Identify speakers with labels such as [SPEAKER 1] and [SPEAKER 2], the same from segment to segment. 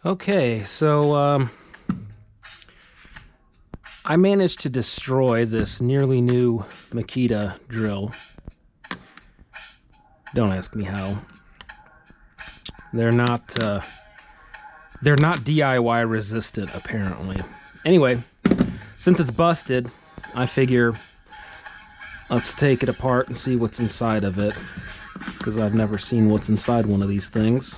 [SPEAKER 1] Okay, so I managed to destroy this nearly new Makita drill. Don't ask me how. They're not DIY resistant, apparently. Anyway, since it's busted, I figure let's take it apart and see what's inside of it, because I've never seen what's inside one of these things.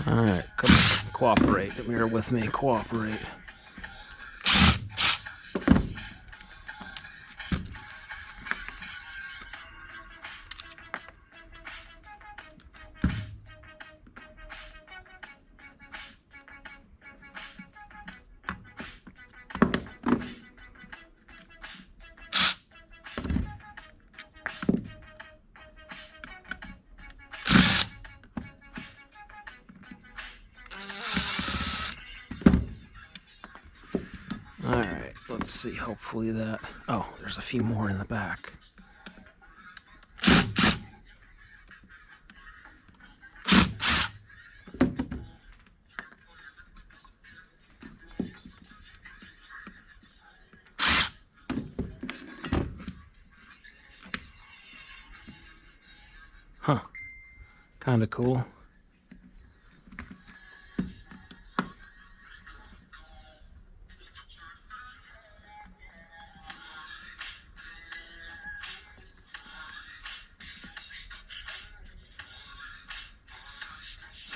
[SPEAKER 1] Alright, come on, cooperate. Come here with me, cooperate. Alright, let's see, hopefully that... Oh, there's a few more in the back. Huh. Kinda cool.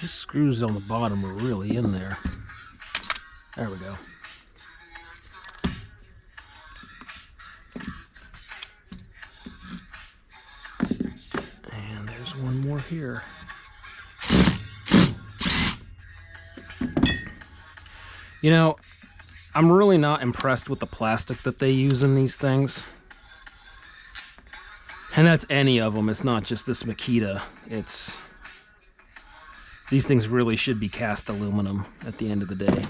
[SPEAKER 1] These screws on the bottom are really in there. There we go. And there's one more here. You know, I'm really not impressed with the plastic that they use in these things. And that's any of them. It's not just this Makita. It's... These things really should be cast aluminum at the end of the day.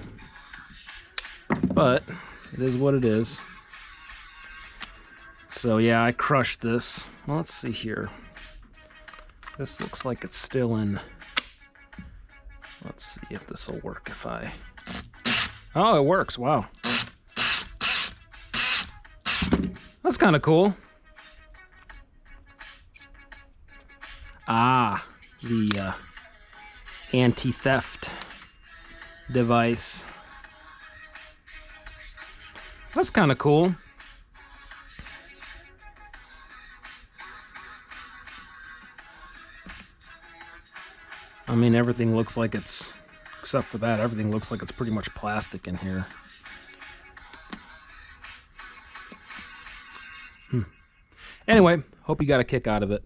[SPEAKER 1] But it is what it is. So yeah, I crushed this. Well, let's see here. This looks like it's still in... Let's see if this will work if I... Oh, it works. Wow. That's kind of cool. Ah, the anti-theft device. That's kind of cool. I mean, everything looks like it's, except for that, everything looks like it's pretty much plastic in here. Anyway, hope you got a kick out of it.